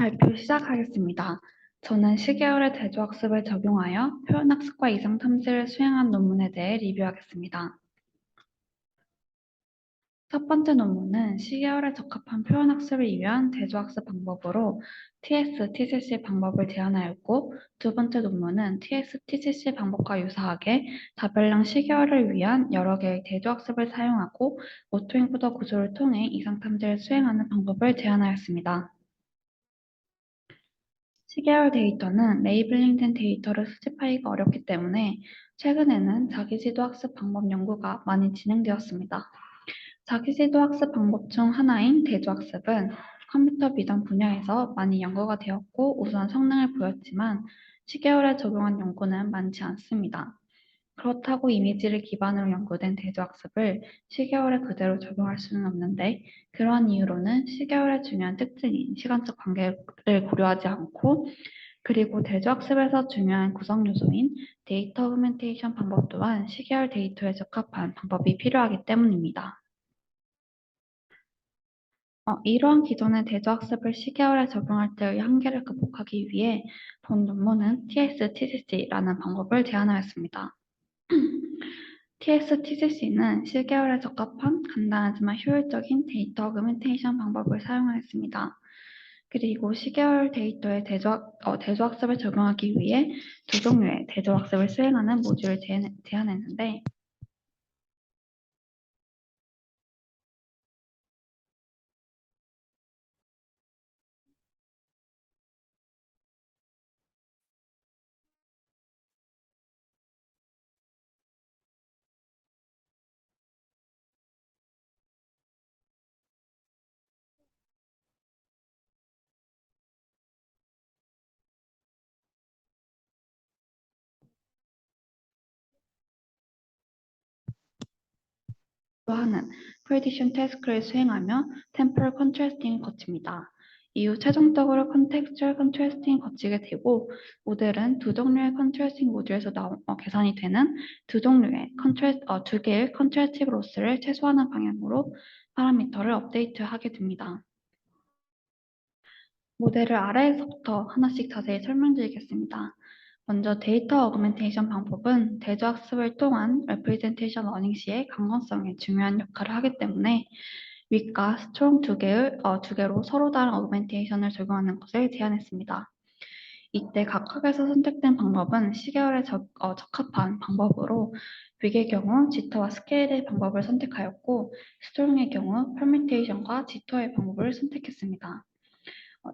발표 시작하겠습니다. 저는 시계열의 대조학습을 적용하여 표현학습과 이상탐지를 수행한 논문에 대해 리뷰하겠습니다. 첫 번째 논문은 시계열에 적합한 표현학습을 위한 대조학습 방법으로 TS-TCC 방법을 제안하였고, 두 번째 논문은 TS-TCC 방법과 유사하게 다별량 시계열을 위한 여러 개의 대조학습을 사용하고 오토인코더 구조를 통해 이상탐지를 수행하는 방법을 제안하였습니다. 시계열 데이터는 레이블링된 데이터를 수집하기가 어렵기 때문에 최근에는 자기지도 학습 방법 연구가 많이 진행되었습니다. 자기지도 학습 방법 중 하나인 대조학습은 컴퓨터 비전 분야에서 많이 연구가 되었고 우수한 성능을 보였지만 시계열에 적용한 연구는 많지 않습니다. 그렇다고 이미지를 기반으로 연구된 대조학습을 시계열에 그대로 적용할 수는 없는데, 그러한 이유로는 시계열의 중요한 특징인 시간적 관계를 고려하지 않고, 그리고 대조학습에서 중요한 구성 요소인 데이터 오그멘테이션 방법 또한 시계열 데이터에 적합한 방법이 필요하기 때문입니다. 이러한 기존의 대조학습을 시계열에 적용할 때의 한계를 극복하기 위해 본 논문은 TS-TCC라는 방법을 제안하였습니다. TS-TCC는 시계열에 적합한 간단하지만 효율적인 데이터 어그멘테이션 방법을 사용하였습니다. 그리고 시계열 데이터의 대조학습을 적용하기 위해 두 종류의 대조학습을 수행하는 모듈을 제안했는데, 또 하나는 프리딕션 태스크를 수행하며 템포럴 컨트래스팅을 거칩니다. 이후 최종적으로 컨텍스추얼 컨트래스팅을 거치게 되고, 모델은 두 종류의 컨트래스팅 모듈에서 계산이 되는 두 개의 컨트래스티브 로스를 최소화하는 방향으로 파라미터를 업데이트하게 됩니다. 모델을 아래에서부터 하나씩 자세히 설명드리겠습니다. 먼저 데이터 어그멘테이션 방법은 대조학습을 통한 레프레젠테이션 러닝 시의 강건성에 중요한 역할을 하기 때문에 윗과 스트롱 두 개로 서로 다른 어그멘테이션을 적용하는 것을 제안했습니다. 이때 각각에서 선택된 방법은 시계열에 적합한 방법으로 윅의 경우 지터와 스케일의 방법을 선택하였고, 스트롱의 경우 퍼뮤테이션과 지터의 방법을 선택했습니다.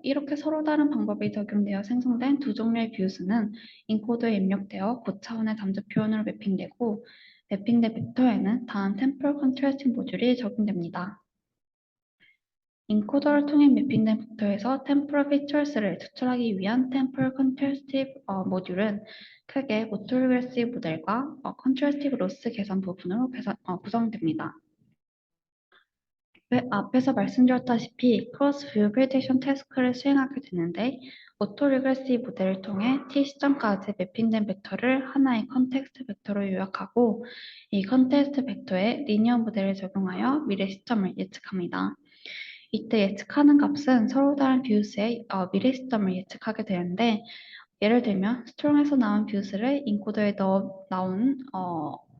이렇게 서로 다른 방법이 적용되어 생성된 두 종류의 뷰스는 인코더에 입력되어 고차원의 잠재 표현으로 매핑되고, 매핑된 벡터에는 다음 템포럴 컨트래스팅 모듈이 적용됩니다. 인코더를 통해 매핑된 벡터에서 템포럴 피처스를 추출하기 위한 템포럴 컨트래스티브 모듈은 크게 오토리그레시브 모델과 컨트래스티브 로스 계산 부분으로 구성됩니다. 앞에서 말씀드렸다시피 크로스 뷰 프리딕션 태스크를 수행하게 되는데, 오토 리그레시브 모델을 통해 t 시점까지 매핑된 벡터를 하나의 컨텍스트 벡터로 요약하고, 이 컨텍스트 벡터에 리니어 모델을 적용하여 미래 시점을 예측합니다. 이때 예측하는 값은 서로 다른 뷰스의 미래 시점을 예측하게 되는데, 예를 들면 스트롱에서 나온 뷰스를 인코더에 나온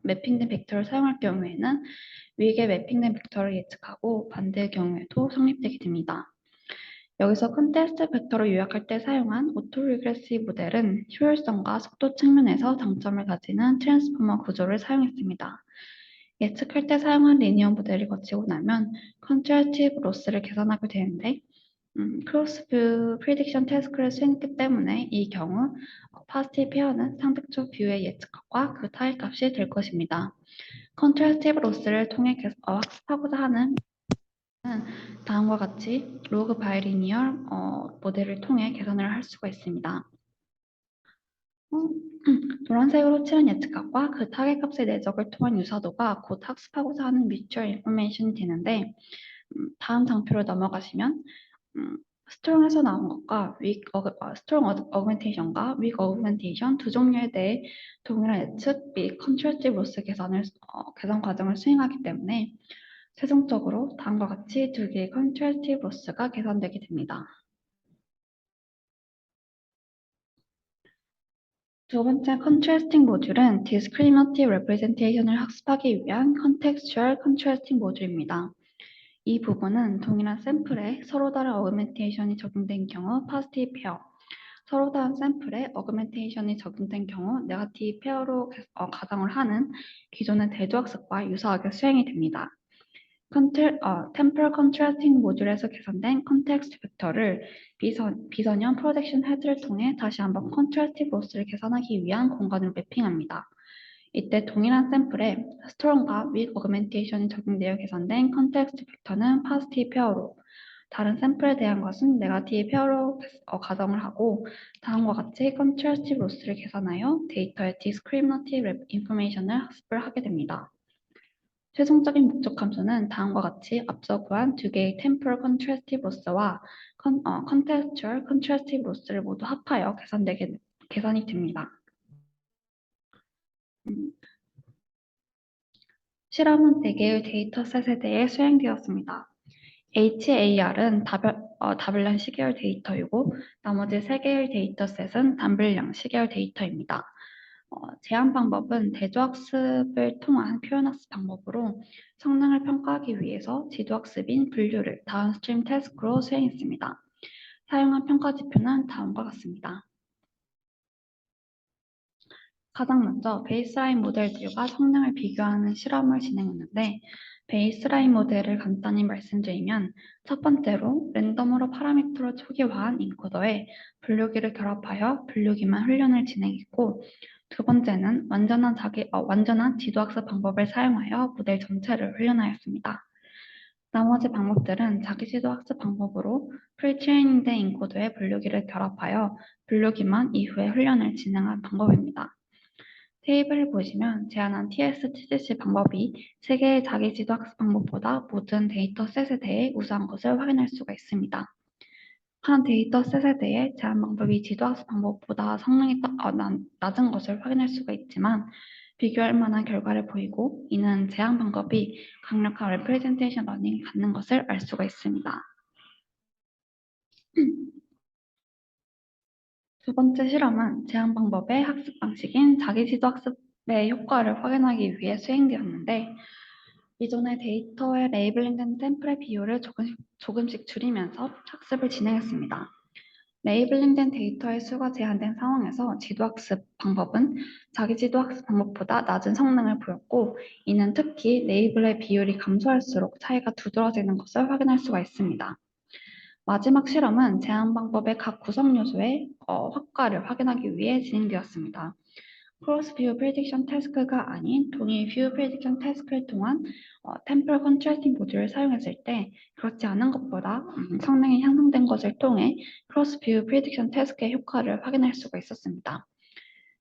매핑된 벡터를 사용할 경우에는 위계 매핑된 벡터를 예측하고 반대의 경우에도 성립되게 됩니다. 여기서 컨테스트 벡터를 요약할 때 사용한 오토리그레시브 모델은 효율성과 속도 측면에서 장점을 가지는 트랜스포머 구조를 사용했습니다. 예측할 때 사용한 리니어 모델을 거치고 나면 컨트래스티브 로스를 계산하게 되는데, 크로스뷰 프리딕션 태스크를 수행했기 때문에 이 경우 파스티브 페어는 상대적 뷰의 예측과 그 타일값이 될 것입니다. 컨트래스티브 로스를 통해 학습하고자 하는 다음과 같이 로그 바이리니얼 모델을 통해 계산을 할 수가 있습니다. 노란색으로 칠한 예측값과 그 타겟값의 내적을 통한 유사도가 곧 학습하고자 하는 뮤추얼 인포메이션이 되는데, 다음 장표로 넘어가시면 스트롱에서 나온 것과 스트롱 어그멘테이션과 윅 어그멘테이션 두 종류에 대해 동일한 예측 및 컨트래스티브 로스 계산 과정을 수행하기 때문에 최종적으로 다음과 같이 두 개의 컨트래스티브 로스가 계산되게 됩니다. 두 번째 컨트라스팅 모듈은 discriminative representation을 학습하기 위한 contextual contrasting 모듈입니다. 이 부분은 동일한 샘플에 서로 다른 어그멘테이션이 적용된 경우 positive pair, 서로 다른 샘플에 어그멘테이션이 적용된 경우 네거티브 페어로 가정을 하는 기존의 대조학습과 유사하게 수행이 됩니다. 템포럴 컨트라스팅 모듈에서 계산된 컨텍스트 벡터를 비선형 프로젝션 헤드를 통해 다시 한번 컨트라스티브 로스를 계산하기 위한 공간으로 매핑합니다. 이때 동일한 샘플에 스트롱과 윅 어그멘테이션이 적용되어 계산된 컨텍스트 벡터는 파지티브 페어로, 다른 샘플에 대한 것은 네거티브 페어로 가정을 하고 다음과 같이 컨트라스티브 로스를 계산하여 데이터의 디스크리미너티브 인포메이션을 학습을 하게 됩니다. 최종적인 목적 함수는 다음과 같이 앞서 구한 두 개의 temporal contrastive loss와 contextual contrastive loss를 모두 합하여 계산이 됩니다. 실험은 4개의 데이터셋에 대해 수행되었습니다. HAR은 다별량 시계열 데이터이고 나머지 3개의 데이터셋은 단별량 시계열 데이터입니다. 제한 방법은 대조학습을 통한 표현학습 방법으로 성능을 평가하기 위해서 지도학습인 분류를 다운스트림 태스크로 수행했습니다. 사용한 평가 지표는 다음과 같습니다. 가장 먼저 베이스라인 모델들과 성능을 비교하는 실험을 진행했는데 베이스라인 모델을 간단히 말씀드리면 첫 번째로 랜덤으로 파라미터로 초기화한 인코더에 분류기를 결합하여 분류기만 훈련을 진행했고 두 번째는 완전한 지도학습 방법을 사용하여 모델 전체를 훈련하였습니다. 나머지 방법들은 자기지도 학습 방법으로 프리트레이닝된 인코더에 분류기를 결합하여 분류기만 이후에 훈련을 진행한 방법입니다. 테이블을 보시면 제안한 TS-TGC 방법이 3개의 자기지도 학습 방법보다 모든 데이터셋에 대해 우수한 것을 확인할 수가 있습니다. 한 데이터셋에 대해 제안 방법이 지도학습 방법보다 성능이 낮은 것을 확인할 수가 있지만 비교할 만한 결과를 보이고 이는 제안 방법이 강력한 레프레젠테이션 러닝을 갖는 것을 알 수가 있습니다. 두 번째 실험은 제안 방법의 학습 방식인 자기지도 학습의 효과를 확인하기 위해 수행되었는데 이전의 데이터에 레이블링된 템플의 비율을 조금씩 줄이면서 학습을 진행했습니다. 레이블링된 데이터의 수가 제한된 상황에서 지도학습 방법은 자기지도학습 방법보다 낮은 성능을 보였고 이는 특히 레이블의 비율이 감소할수록 차이가 두드러지는 것을 확인할 수가 있습니다. 마지막 실험은 제한 방법의 각 구성 요소의 효과를 확인하기 위해 진행되었습니다. 크로스 뷰 프리딕션 태스크가 아닌 동일 뷰 프리딕션 태스크를 통한 템플 컨트라스팅 모듈을 사용했을 때 그렇지 않은 것보다 성능이 향상된 것을 통해 크로스 뷰 프리딕션 태스크의 효과를 확인할 수가 있었습니다.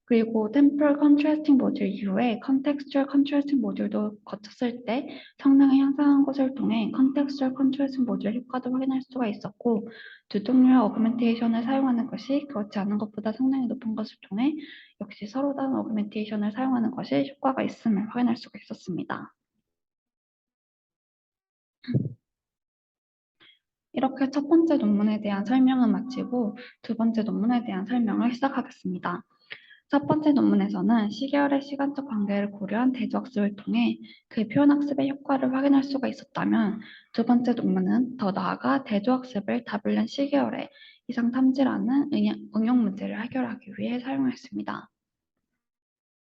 그리고 템플 컨트라스팅 모듈 이후에 컨텍스추얼 컨트라스팅 모듈도 거쳤을 때 성능을 향상한 것을 통해 컨텍스추얼 컨트라스팅 모듈 효과도 확인할 수가 있었고 두 동류의 어그멘테이션을 사용하는 것이 그렇지 않은 것보다 성능이 높은 것을 통해 역시 서로 다른 어그멘테이션을 사용하는 것이 효과가 있음을 확인할 수가 있었습니다. 이렇게 첫 번째 논문에 대한 설명은 마치고 두 번째 논문에 대한 설명을 시작하겠습니다. 첫 번째 논문에서는 시계열의 시간적 관계를 고려한 대조학습을 통해 그 표현학습의 효과를 확인할 수가 있었다면 두 번째 논문은 더 나아가 대조학습을 다블련 시계열의 이상 탐지라는 응용 문제를 해결하기 위해 사용했습니다.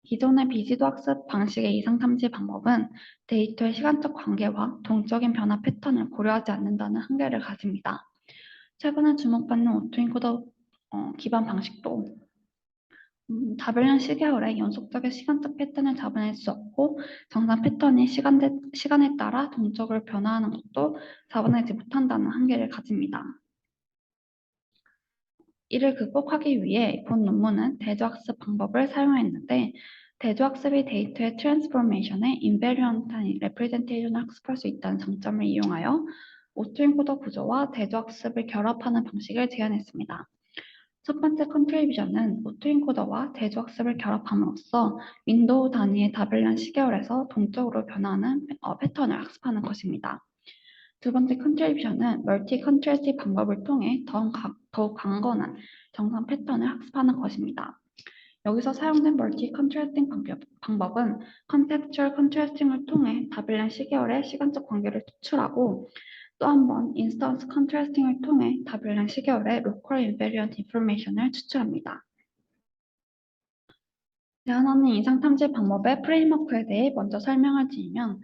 기존의 비지도 학습 방식의 이상 탐지 방법은 데이터의 시간적 관계와 동적인 변화 패턴을 고려하지 않는다는 한계를 가집니다. 최근에 주목받는 오토인코더 기반 방식도 다별량 시계열의 연속적인 시간적 패턴을 잡아낼 수 없고 정상 패턴이 시간에 따라 동적으로 변화하는 것도 잡아내지 못한다는 한계를 가집니다. 이를 극복하기 위해 본 논문은 대조학습 방법을 사용했는데 대조학습이 데이터의 트랜스포메이션에 인베리언트한 레프레젠테이션을 학습할 수 있다는 장점을 이용하여 오토엔코더 구조와 대조학습을 결합하는 방식을 제안했습니다. 첫 번째 컨트리뷰션은 오토엔코더와 대조학습을 결합함으로써 윈도우 단위의 다별량 시계열에서 동적으로 변화하는 패턴을 학습하는 것입니다. 두 번째 컨트리뷰션은 멀티 컨트레스티 방법을 통해 더욱 강건한 정상 패턴을 학습하는 것입니다. 여기서 사용된 멀티 컨트라스팅 방법은 컨텍스추얼 컨트라스팅을 통해 다블란 시계열의 시간적 관계를 추출하고 또 한 번 인스턴스 컨트라스팅을 통해 다블란 시계열의 로컬 인베리언트 인포메이션을 추출합니다. 제안하는 이상 탐지 방법의 프레임워크에 대해 먼저 설명을 드리면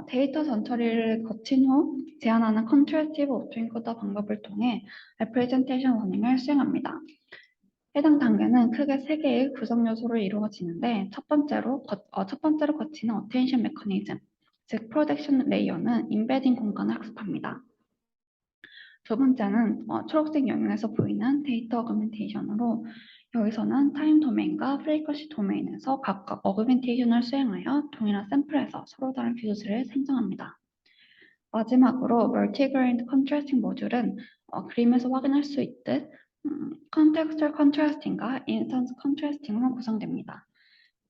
데이터 전처리를 거친 후 제안하는 컨트라스티브 오토엔코더 방법을 통해 레프레젠테이션 러닝을 수행합니다. 해당 단계는 크게 세 개의 구성 요소로 이루어지는데 첫 번째로 거치는 어텐션 메커니즘, 즉 프로젝션 레이어는 인베딩 공간을 학습합니다. 두 번째는 초록색 영역에서 보이는 데이터 어그멘테이션으로 여기서는 타임 도메인과 프리퀀시 도메인에서 각각 어그멘테이션을 수행하여 동일한 샘플에서 서로 다른 뷰즈를 생성합니다. 마지막으로 멀티그레인드 컨트라스팅 모듈은 그림에서 확인할 수 있듯 컨텍스처럴 컨트라스팅과 인스턴스 컨트라스팅으로 구성됩니다.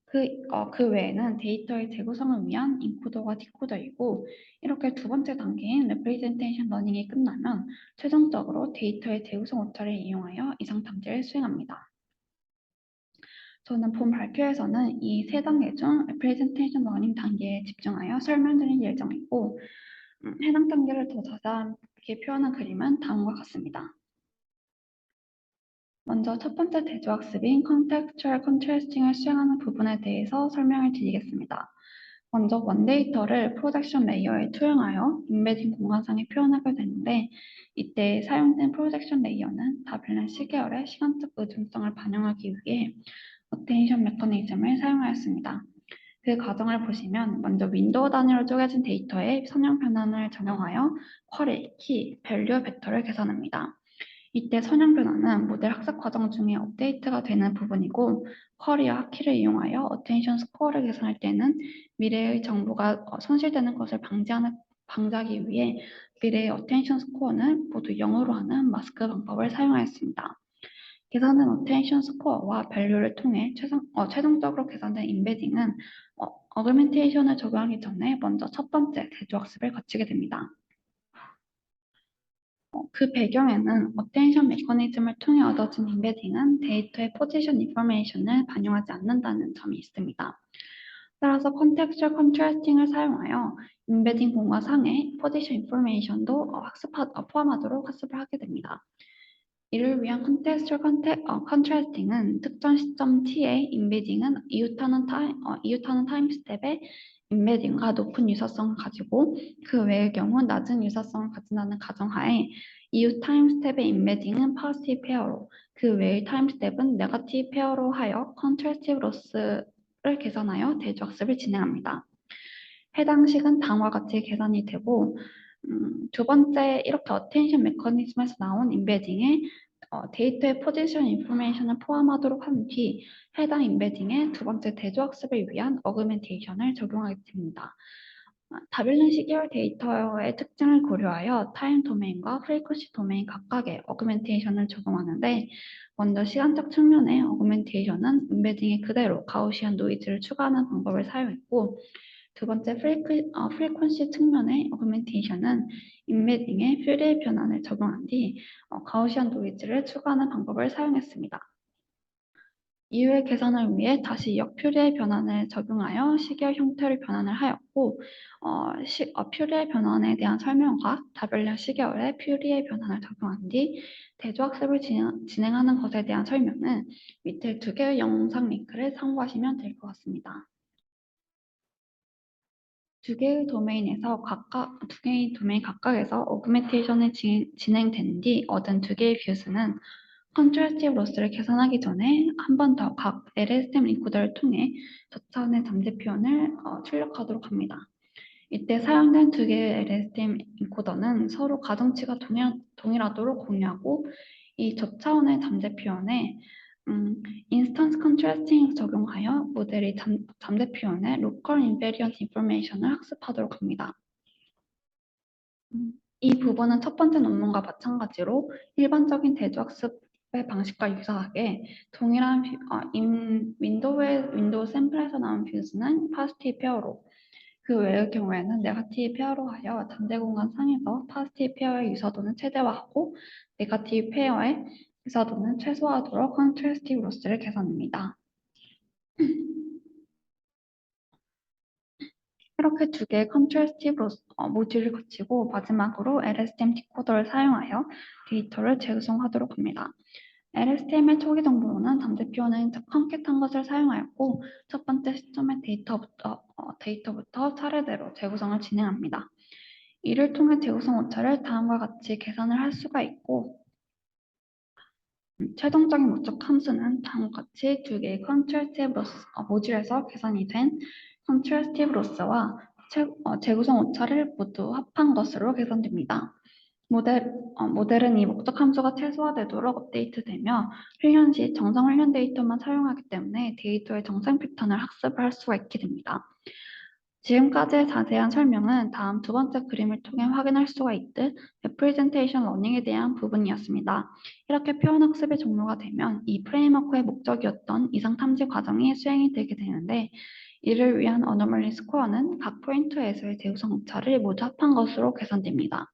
그 외에는 데이터의 재구성을 위한 인코더와 디코더이고 이렇게 두 번째 단계인 레프레젠테이션 러닝이 끝나면 최종적으로 데이터의 재구성 오차를 이용하여 이상 탐지를 수행합니다. 저는 본 발표에서는 이 세 단계 중 레프레젠테이션 러닝 단계에 집중하여 설명드릴 예정이고 해당 단계를 더 자세하게 표현한 그림은 다음과 같습니다. 먼저 첫 번째 대조학습인 컨텍스추얼 컨트라스팅을 수행하는 부분에 대해서 설명을 드리겠습니다. 먼저 원데이터를 프로젝션 레이어에 투영하여 인베딩 공간상에 표현하게 되는데 이때 사용된 프로젝션 레이어는 다블란 시계열의 시간적 의존성을 반영하기 위해 어텐션 메커니즘을 사용하였습니다. 그 과정을 보시면 먼저 윈도우 단위로 쪼개진 데이터에 선형 변환을 적용하여 쿼리, 키, 밸류 벡터를 계산합니다. 이때 선형 변환은 모델 학습 과정 중에 업데이트가 되는 부분이고 쿼리와 키를 이용하여 어텐션 스코어를 계산할 때는 미래의 정보가 손실되는 것을 방지하기 위해 미래의 어텐션 스코어는 모두 0으로 하는 마스크 방법을 사용하였습니다. 계산된 어텐션 스코어와 밸류를 통해 최종적으로 계산된 인베딩은 어그멘테이션을 적용하기 전에 먼저 첫 번째 대조학습을 거치게 됩니다. 그 배경에는 어텐션 메커니즘을 통해 얻어진 인베딩은 데이터의 포지션 인포메이션을 반영하지 않는다는 점이 있습니다. 따라서 컨텍스처럴 컨트라스팅을 사용하여 인베딩 공간상의 포지션 인포메이션도 포함하도록 학습을 하게 됩니다. 이를 위한 컨텍스처럴 컨트라스팅은 특정 시점 t의 인베딩은 이웃하는 타임 스텝의 인베딩과 높은 유사성을 가지고 그 외의 경우 낮은 유사성을 가진다는 가정하에 이웃 타임 스텝의 인베딩은 포지티브 페어로 그 외의 타임 스텝은 네거티브 페어로 하여 컨트라스티브 로스를 계산하여 대조학습을 진행합니다. 해당 식은 다음과 같이 계산이 되고 두 번째 이렇게 어텐션 메커니즘에서 나온 인베딩에 데이터의 포지션 인포메이션을 포함하도록 한 뒤 해당 인베딩에 두 번째 대조학습을 위한 어그멘테이션을 적용하게 됩니다. 다블란 시계열 데이터의 특징을 고려하여 타임 도메인과 프리퀀시 도메인 각각의 어그멘테이션을 적용하는데 먼저 시간적 측면의 어그멘테이션은 인베딩에 그대로 가우시안 노이즈를 추가하는 방법을 사용했고 두 번째 프리퀀시 측면의 어그멘테이션은 인베딩에 퓨리에 변환을 적용한 뒤 가우시안 노이즈를 추가하는 방법을 사용했습니다. 이후의 계산을 위해 다시 역퓨리의 변환을 적용하여 시계열 형태를 변환을 하였고 퓨리의 변환에 대한 설명과 다블란 시계열의 퓨리의 변환을 적용한 뒤 대조학습을 진행하는 것에 대한 설명은 밑에 두 개의 영상 링크를 참고하시면 될 것 같습니다. 두 개의 도메인 각각에서 어그멘테이션이 진행된 뒤 얻은 두 개의 뷰스는 컨트라스티브 로스를 계산하기 전에 한 번 더 각 LSTM 인코더를 통해 저차원의 잠재 표현을 출력하도록 합니다. 이때 사용된 두 개의 LSTM 인코더는 서로 가중치가 동일하도록 공유하고 이 저차원의 잠재 표현에 인스턴스 컨트라스팅을 적용하여 모델이 잠재 표현의 로컬 인베리언트 인포메이션을 학습하도록 합니다. 이 부분은 첫 번째 논문과 마찬가지로 일반적인 대조학습의 방식과 유사하게 동일한 윈도우 샘플에서 나온 뷰즈는 파지티브 페어로 그 외의 경우에는 네거티브 페어로 하여 잠재 공간 상에서 파지티브 페어의 유사도는 최대화하고 네거티브 페어의 의사도는 최소화하도록 컨트래스티브 로스를 계산합니다. 이렇게 두 개의 컨트래스티브 모듈을 거치고 마지막으로 LSTM 디코더를 사용하여 데이터를 재구성하도록 합니다. LSTM의 초기 정보로는 잠재표현인 컨캣한 것을 사용하였고 첫 번째 시점의 데이터부터 차례대로 재구성을 진행합니다. 이를 통해 재구성 오차를 다음과 같이 계산을 할 수가 있고 최종적인 목적 함수는 다음과 같이 두 개의 컨트래스티브 로스 모듈에서 계산이 된 컨트래스티브 로스와 재구성 오차를 모두 합한 것으로 계산됩니다. 모델은 이 목적 함수가 최소화되도록 업데이트되며 훈련 시 정상 훈련 데이터만 사용하기 때문에 데이터의 정상 패턴을 학습을 할 수가 있게 됩니다. 지금까지의 자세한 설명은 다음 두 번째 그림을 통해 확인할 수가 있듯 레프레젠테이션 러닝에 대한 부분이었습니다. 이렇게 표현 학습의 종료가 되면 이 프레임워크의 목적이었던 이상 탐지 과정이 수행이 되게 되는데 이를 위한 어노멀리 스코어는 각 포인트에서의 재구성 오차를 모두 합한 것으로 계산됩니다.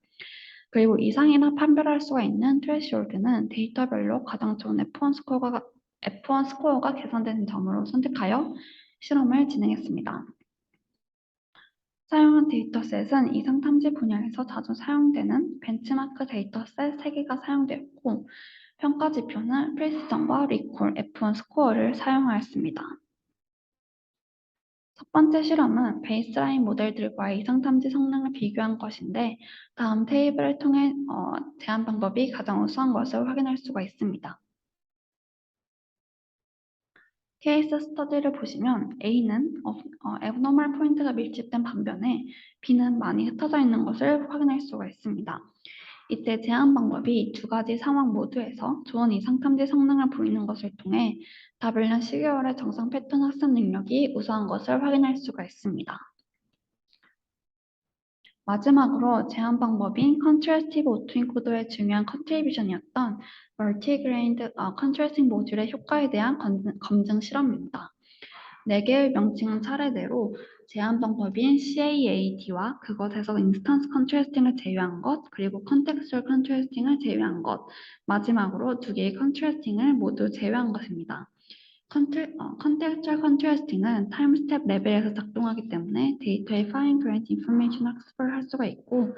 그리고 이상이나 판별할 수가 있는 트레시홀드는 데이터별로 가장 좋은 F1 스코어가 계산되는 점으로 선택하여 실험을 진행했습니다. 사용한 데이터셋은 이상 탐지 분야에서 자주 사용되는 벤치마크 데이터셋 3개가 사용되었고 평가 지표는 프리시전과 리콜, F1 스코어를 사용하였습니다. 첫 번째 실험은 베이스라인 모델들과의 이상 탐지 성능을 비교한 것인데 다음 테이블을 통해 제한 방법이 가장 우수한 것을 확인할 수가 있습니다. 케이스 스터디를 보시면 A는 abnormal 포인트가 밀집된 반면에 B는 많이 흩어져 있는 것을 확인할 수가 있습니다. 이때 제한 방법이 두 가지 상황 모두에서 좋은 이상 탐지 성능을 보이는 것을 통해 W 10개월의 정상 패턴 학습 능력이 우수한 것을 확인할 수가 있습니다. 마지막으로 제한 방법인 컨트래스티브 오토인코더의 중요한 컨트리뷰션이었던 멀티그레인드 컨트래스팅 모듈의 효과에 대한 검증 실험입니다. 4개의 명칭은 차례대로 제한 방법인 CAAD와 그것에서 인스턴스 컨트래스팅을 제외한 것, 그리고 컨텍스추얼 컨트래스팅을 제외한 것, 마지막으로 2개의 컨트래스팅을 모두 제외한 것입니다. 컨텍스추얼 컨트래스팅은 타임 스텝 레벨에서 작동하기 때문에 데이터의 파인 그레인드 인포메이션 학습을 할 수가 있고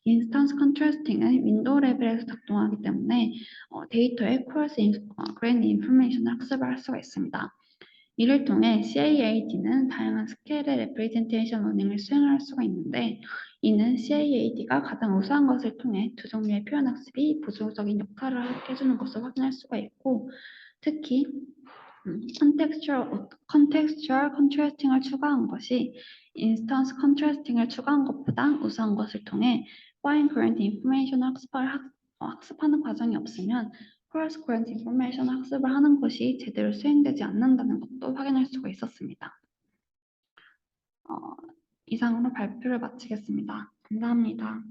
인스턴스 컨트래스팅은 윈도우 레벨에서 작동하기 때문에 데이터의 코어스 그레인드 인포메이션을 학습을 할 수가 있습니다. 이를 통해 CAAD는 다양한 스케일의 레프레젠테이션 러닝을 수행할 수가 있는데 이는 CAAD가 가장 우수한 것을 통해 두 종류의 표현 학습이 보조적인 역할을 해주는 것을 확인할 수가 있고 특히 컨텍스추얼 컨트래스팅을 추가한 것이 인스턴스 컨트래스팅을 추가한 것보다 우수한 것을 통해 파인 그랜트 인포메이션 학습하는 과정이 없으면 크로스 그랜트 인포메이션 학습을 하는 것이 제대로 수행되지 않는다는 것도 확인할 수가 있었습니다. 이상으로 발표를 마치겠습니다. 감사합니다.